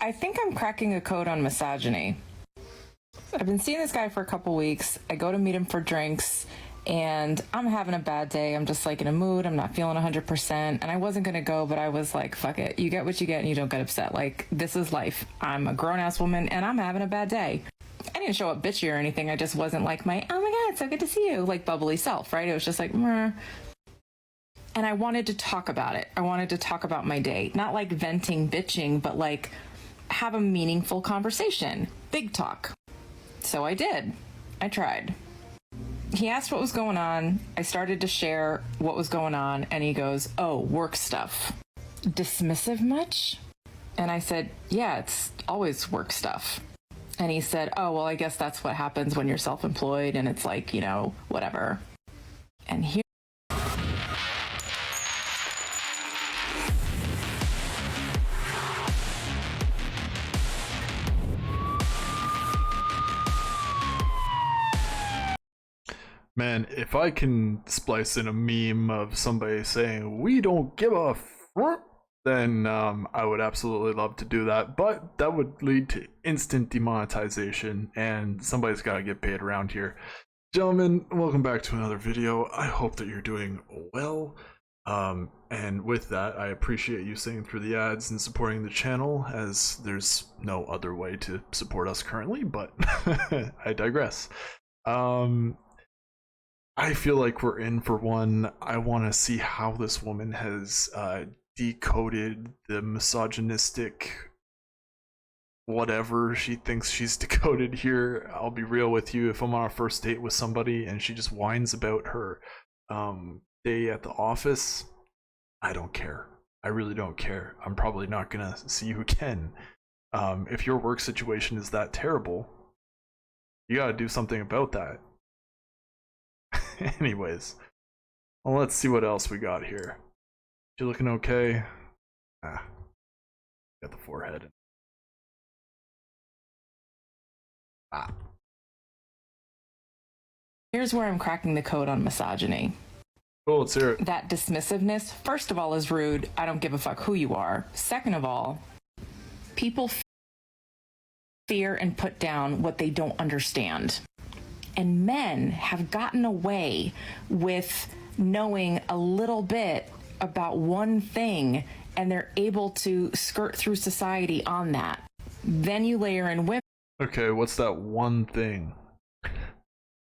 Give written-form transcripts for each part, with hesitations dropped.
I think I'm cracking a code on misogyny. I've been seeing this guy for a couple weeks. I go to meet him for drinks, and I'm having a bad day. I'm just like in a mood. I'm not feeling 100%. And I wasn't going to go, but I was like, fuck it. You get what you get and you don't get upset. Like, this is life. I'm a grown-ass woman, and I'm having a bad day. I didn't show up bitchy or anything. I just wasn't like my, oh my God, so good to see you, like bubbly self, right? It was just like, meh. And I wanted to talk about it. I wanted to talk about my day. Not like venting, bitching, but like have a meaningful conversation. Big talk. So I did. I tried. He asked what was going on. I started to share what was going on, and he goes, oh, work stuff. Dismissive much? And I said, yeah, it's always work stuff. And he said, oh, well, I guess that's what happens when you're self-employed, and it's like, you know, whatever. And here Man, if I can splice in a meme of somebody saying, we don't give a f, then I would absolutely love to do that. But that would lead to instant demonetization, and somebody's got to get paid around here. Gentlemen, welcome back to another video. I hope that you're doing well. And with that, I appreciate you sitting through the ads and supporting the channel, as there's no other way to support us currently, but I digress. I feel like we're in for one. I want to see how this woman has decoded the misogynistic whatever she thinks she's decoded here. I'll be real with you. If I'm on a first date with somebody and she just whines about her day at the office, I don't care. I really don't care. I'm probably not gonna see you again. If your work situation is that terrible, you gotta do something about that. Anyways, well, let's see what else we got here. You looking okay? Got the forehead. Here's where I'm cracking the code on misogyny. Oh, let's hear it. That dismissiveness, first of all, is rude. I don't give a fuck who you are. Second of all, people fear and put down what they don't understand. And men have gotten away with knowing a little bit about one thing, and they're able to skirt through society on that. Then you layer in women. Okay, what's that one thing?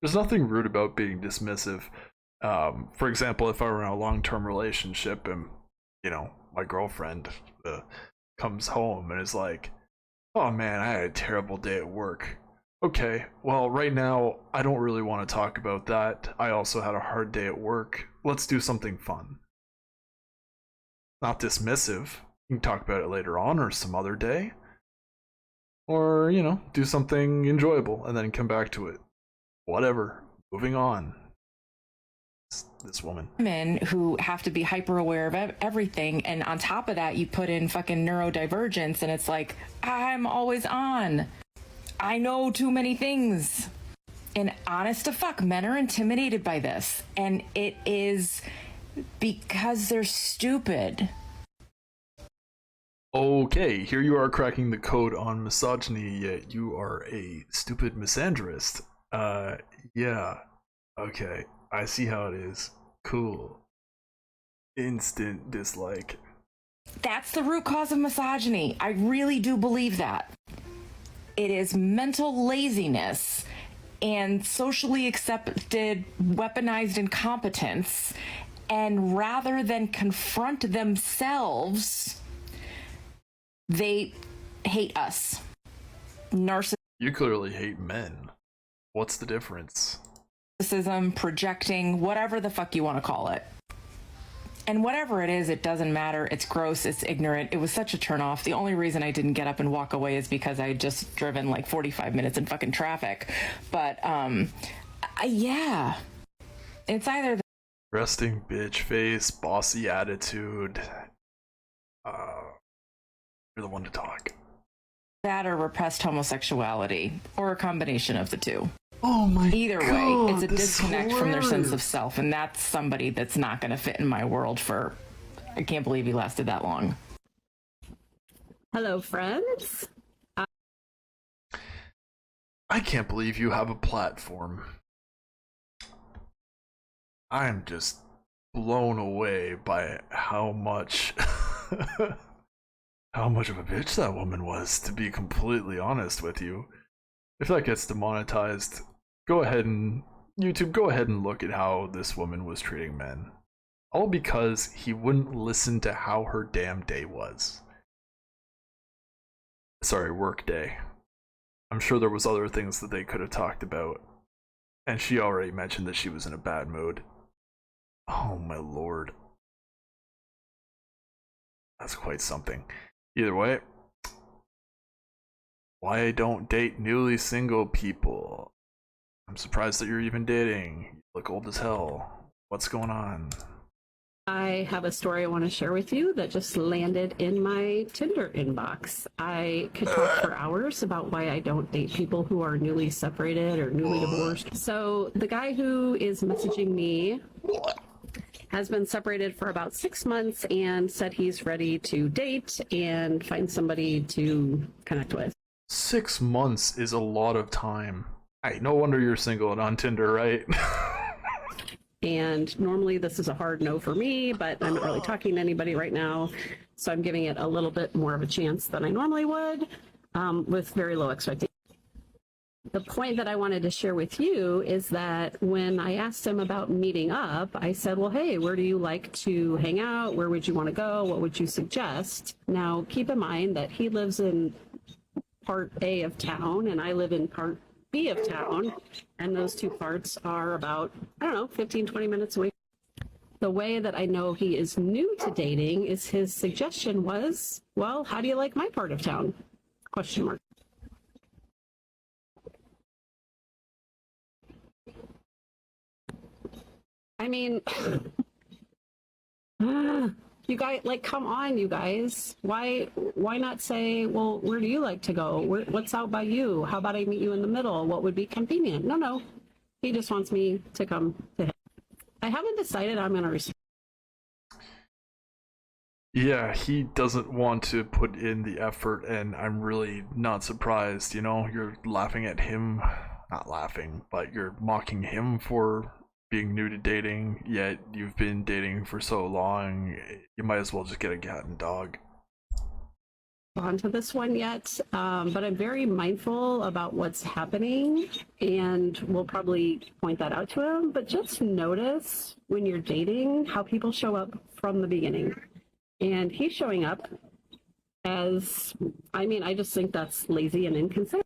There's nothing rude about being dismissive. For example, if I were in a long-term relationship and, you know, my girlfriend comes home and is like, oh man, I had a terrible day at work. Okay, well, right now, I don't really want to talk about that. I also had a hard day at work. Let's do something fun. Not dismissive. You can talk about it later on or some other day. Or, you know, do something enjoyable and then come back to it. Whatever. Moving on. This woman. Women who have to be hyper aware of everything, and on top of that, you put in fucking neurodivergence, and it's like, I'm always on. I know too many things. And honest to fuck, men are intimidated by this. And it is because they're stupid. Okay, here you are cracking the code on misogyny, yet you are a stupid misandrist. Yeah. Okay, I see how it is. Cool. Instant dislike. That's the root cause of misogyny. I really do believe that. It is mental laziness and socially accepted weaponized incompetence, and rather than confront themselves, they hate us. You clearly hate men. What's the difference? Narcissism, projecting, whatever the fuck you want to call it. And whatever it is, it doesn't matter. It's gross. It's ignorant. It was such a turnoff. The only reason I didn't get up and walk away is because I had just driven like 45 minutes in fucking traffic. But, yeah. It's either Resting bitch face, bossy attitude. You're the one to talk. that or repressed homosexuality, or a combination of the two. Oh my Either God, way, it's a this disconnect is from their sense of hilarious. self, and that's somebody that's not going to fit in my world for... I can't believe he lasted that long. Hello, friends. I can't believe you have a platform. I am just blown away by how much how much of a bitch that woman was, to be completely honest with you. If that gets demonetized, go ahead and YouTube, go ahead and look at how this woman was treating men. All because he wouldn't listen to how her damn day was. Sorry, work day. I'm sure there was other things that they could have talked about. And she already mentioned that she was in a bad mood. Oh my lord. That's quite something. Either way, why I don't date newly single people. I'm surprised that you're even dating. You look old as hell. What's going on? I have a story I want to share with you that just landed in my Tinder inbox. I could talk for hours about why I don't date people who are newly separated or newly divorced. So the guy who is messaging me has been separated for about 6 months and said he's ready to date and find somebody to connect with. 6 months is a lot of time. Hey, no wonder you're single and on Tinder, right? And normally this is a hard no for me, but I'm not really talking to anybody right now. So I'm giving it a little bit more of a chance than I normally would, with very low expectations. The point that I wanted to share with you is that when I asked him about meeting up, I said, well, hey, where do you like to hang out? Where would you want to go? What would you suggest? Now, keep in mind that he lives in part A of town and I live in part B of town, and those two parts are about, I don't know, 15, 20 minutes away. The way that I know he is new to dating is his suggestion was, well, how do you like my part of town? Question mark. I mean, you guys, like, come on, you guys. Why not say, well, where do you like to go? What's out by you? How about I meet you in the middle? What would be convenient? No. He just wants me to come to him. I haven't decided I'm going to respond. Yeah, he doesn't want to put in the effort, and I'm really not surprised. You know, you're laughing at him, not laughing, but you're mocking him for being new to dating, yet you've been dating for so long, you might as well just get a cat and dog. Onto this one yet, but I'm very mindful about what's happening, and we'll probably point that out to him. But just notice when you're dating how people show up from the beginning. And he's showing up as, I just think that's lazy and inconsistent.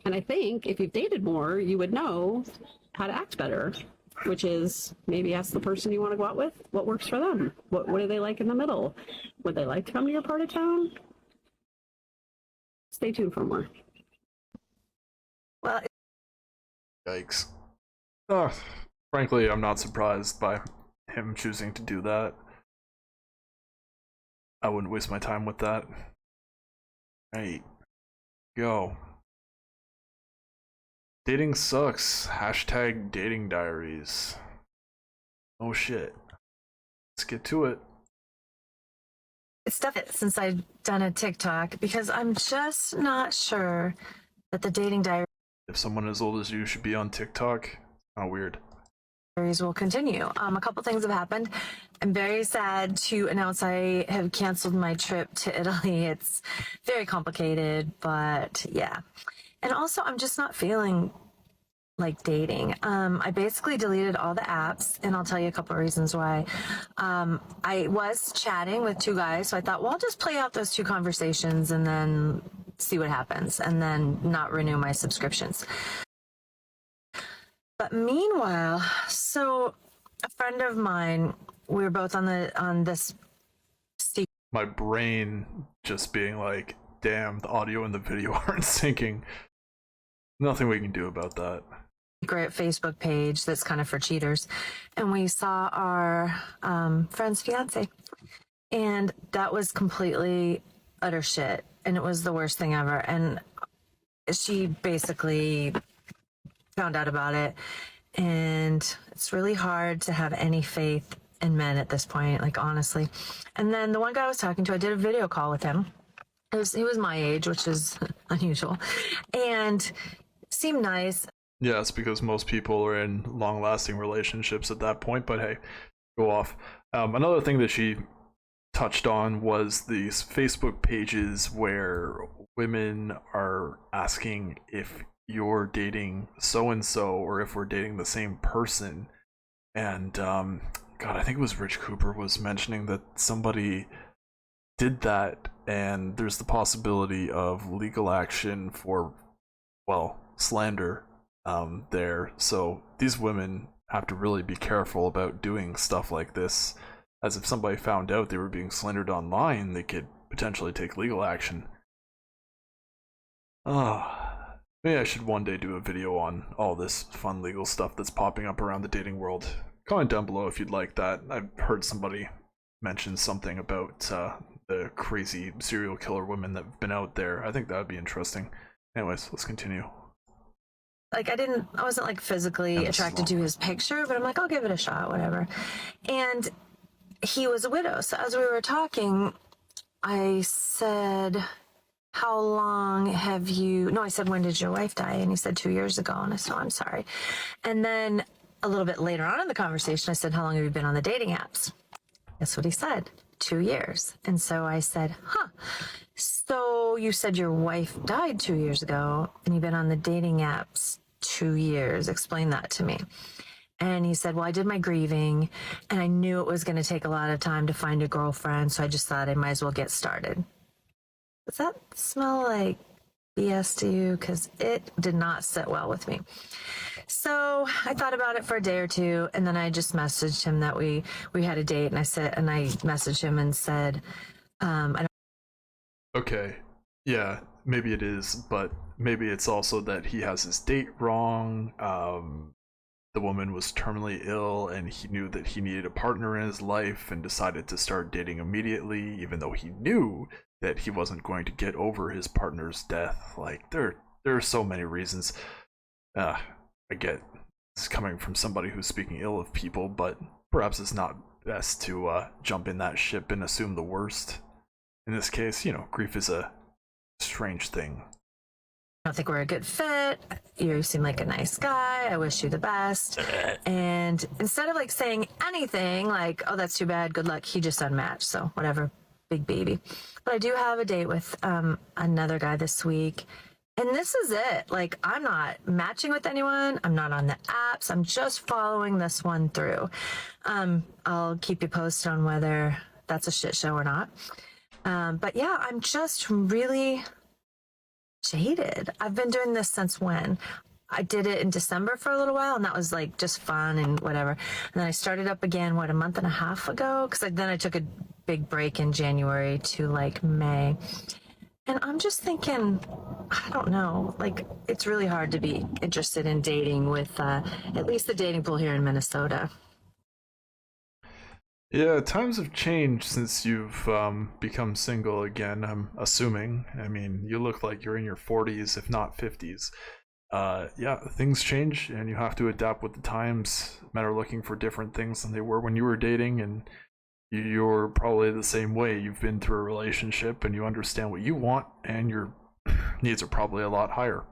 And I think if you've dated more, you would know how to act better, which is maybe ask the person you want to go out with what works for them. What do they like in the middle? Would they like to come to your part of town? Stay tuned for more. Well, Yikes. Frankly, I'm not surprised by him choosing to do that. I wouldn't waste my time with that. Right. Go. Dating sucks. Hashtag dating diaries. Oh shit. Let's get to it. it's definitely since I've done a TikTok because I'm just not sure that the dating If someone as old as you should be on TikTok, kind of weird. diaries will continue. A couple things have happened. I'm very sad to announce I have canceled my trip to Italy. It's very complicated, but yeah. And also, I'm just not feeling like dating. I basically deleted all the apps, and I'll tell you a couple of reasons why. I was chatting with two guys, so I thought, well, I'll just play out those two conversations and then see what happens, and then not renew my subscriptions. But meanwhile, so a friend of mine, we were both on this My brain just being like, damn, the audio and the video aren't syncing. Nothing we can do about that. secret Facebook page that's kind of for cheaters, and we saw our friend's fiance, and that was completely utter shit, and it was the worst thing ever. And she basically found out about it, and it's really hard to have any faith in men at this point, like, honestly. And then the one guy I was talking to, I did a video call with him, He was my age, which is unusual, and seemed nice. Yeah, it's because most people are in long-lasting relationships at that point, but hey, go off. Another thing that she touched on was these Facebook pages where women are asking if you're dating so-and-so or if we're dating the same person. And, God, I think it was Rich Cooper was mentioning that somebody did that, and there's the possibility of legal action for, well, slander there. So these women have to really be careful about doing stuff like this, as if somebody found out they were being slandered online, they could potentially take legal action. Maybe I should one day do a video on all this fun legal stuff that's popping up around the dating world. Comment down below if you'd like that. I've heard somebody mention something about the crazy serial killer women that have been out there. I think that would be interesting. Anyways, let's continue. Like I wasn't like physically attracted to his picture, but I'm like, I'll give it a shot, whatever. And he was a widow. So as we were talking, I said, how long have you, no, I said, when did your wife die? And he said 2 years ago. And I said, oh, I'm sorry. And then a little bit later on in the conversation, I said, how long have you been on the dating apps? That's what he said, 2 years. And so I said, huh. So you said your wife died 2 years ago and you've been on the dating apps 2 years. Explain that to me. And he said, well, I did my grieving and I knew it was going to take a lot of time to find a girlfriend. So I just thought I might as well get started. Does that smell like BS to you? Because it did not sit well with me. So I thought about it for a day or two, and then I just messaged him that we had a date, and I messaged him and said, I don't. Okay, yeah, maybe it is, but maybe it's also that he has his date wrong. The woman was terminally ill, and he knew that he needed a partner in his life and decided to start dating immediately, even though he knew that he wasn't going to get over his partner's death. Like, there are so many reasons. I get this coming from somebody who's speaking ill of people, but perhaps it's not best to jump in that ship and assume the worst. In this case, grief is a strange thing. I don't think we're a good fit. You seem like a nice guy. I wish you the best. And instead of like saying anything like, oh, that's too bad, good luck, he just unmatched. So whatever, big baby. But I do have a date with another guy this week. And this is it. Like, I'm not matching with anyone. I'm not on the apps. I'm just following this one through. I'll keep you posted on whether that's a shit show or not. But yeah, I'm just really jaded. I've been doing this since when? I did it in December for a little while, and that was like just fun and whatever. And then I started up again, a month and a half ago? Because then I took a big break in January to like May. And I'm just thinking, I don't know, like it's really hard to be interested in dating with at least the dating pool here in Minnesota. Yeah, times have changed since you've become single again, I'm assuming. I mean, you look like you're in your 40s, if not 50s. Yeah, things change, and you have to adapt with the times. Men are looking for different things than they were when you were dating, and you're probably the same way. You've been through a relationship, and you understand what you want, and your needs are probably a lot higher.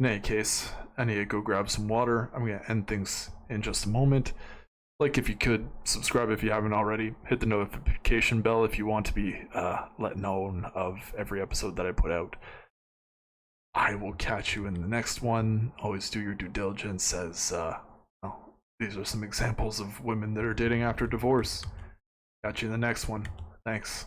In any case, I need to go grab some water. I'm going to end things in just a moment. Like, if you could, subscribe if you haven't already. Hit the notification bell if you want to be let known of every episode that I put out. I will catch you in the next one. Always do your due diligence, as these are some examples of women that are dating after divorce. Catch you in the next one. Thanks.